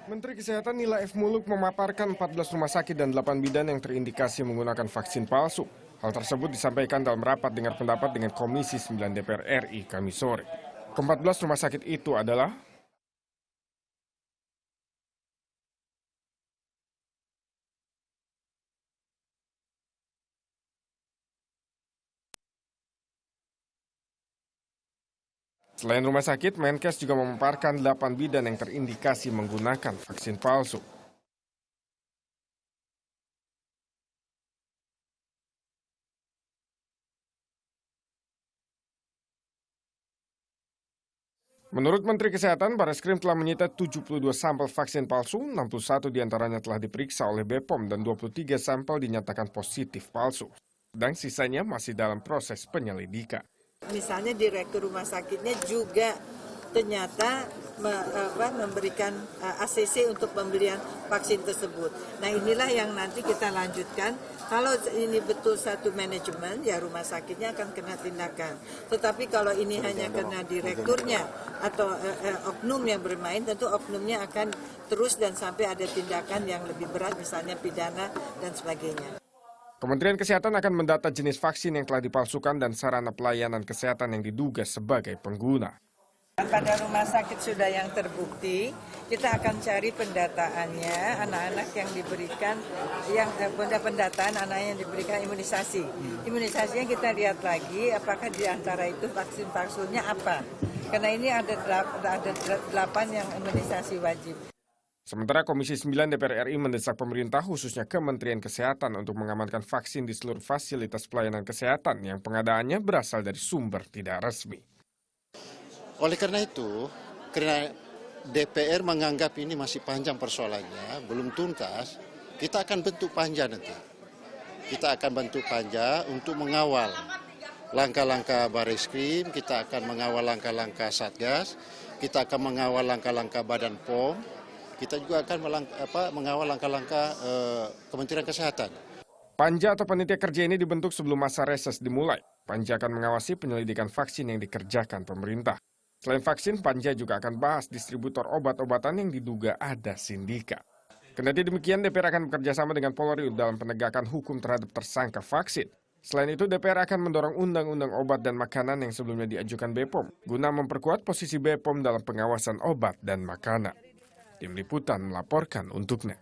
Menteri Kesehatan Nila F. Muluk memaparkan 14 rumah sakit dan 8 bidan yang terindikasi menggunakan vaksin palsu. Hal tersebut disampaikan dalam rapat dengar pendapat dengan Komisi 9 DPR RI Kamis sore. Ke-14 rumah sakit itu adalah selain rumah sakit, Menkes juga memaparkan 8 bidan yang terindikasi menggunakan vaksin palsu. Menurut Menteri Kesehatan, Bareskrim telah menyita 72 sampel vaksin palsu, 61 diantaranya telah diperiksa oleh BPOM dan 23 sampel dinyatakan positif palsu. Dan sisanya masih dalam proses penyelidikan. Misalnya direktur rumah sakitnya juga ternyata memberikan ACC untuk pembelian vaksin tersebut. Nah inilah yang nanti kita lanjutkan. Kalau ini betul satu manajemen, ya rumah sakitnya akan kena tindakan. Tetapi kalau ini hanya kena direkturnya atau oknum yang bermain, tentu oknumnya akan terus dan sampai ada tindakan yang lebih berat, misalnya pidana dan sebagainya. Kementerian Kesehatan akan mendata jenis vaksin yang telah dipalsukan dan sarana pelayanan kesehatan yang diduga sebagai pengguna. Pada rumah sakit sudah yang terbukti, kita akan cari pendataannya anak-anak yang diberikan, pendataan anak yang diberikan imunisasi. Imunisasinya kita lihat lagi apakah di antara itu vaksin palsunya apa. Karena ini ada 8 yang imunisasi wajib. Sementara Komisi 9 DPR RI mendesak pemerintah khususnya Kementerian Kesehatan untuk mengamankan vaksin di seluruh fasilitas pelayanan kesehatan yang pengadaannya berasal dari sumber tidak resmi. Oleh karena itu, karena DPR menganggap ini masih panjang persoalannya, belum tuntas, kita akan bentuk panja nanti. Kita akan bentuk panja untuk mengawal langkah-langkah Bareskrim, kita akan mengawal langkah-langkah Satgas, kita akan mengawal langkah-langkah Badan POM, kita juga akan mengawal langkah-langkah Kementerian Kesehatan. Panja atau panitia kerja ini dibentuk sebelum masa reses dimulai. Panja akan mengawasi penyelidikan vaksin yang dikerjakan pemerintah. Selain vaksin, Panja juga akan bahas distributor obat-obatan yang diduga ada sindikat. Kendati demikian, DPR akan bekerjasama dengan Polri dalam penegakan hukum terhadap tersangka vaksin. Selain itu, DPR akan mendorong undang-undang obat dan makanan yang sebelumnya diajukan BPOM, guna memperkuat posisi BPOM dalam pengawasan obat dan makanan. Tim Liputan melaporkan untuknya.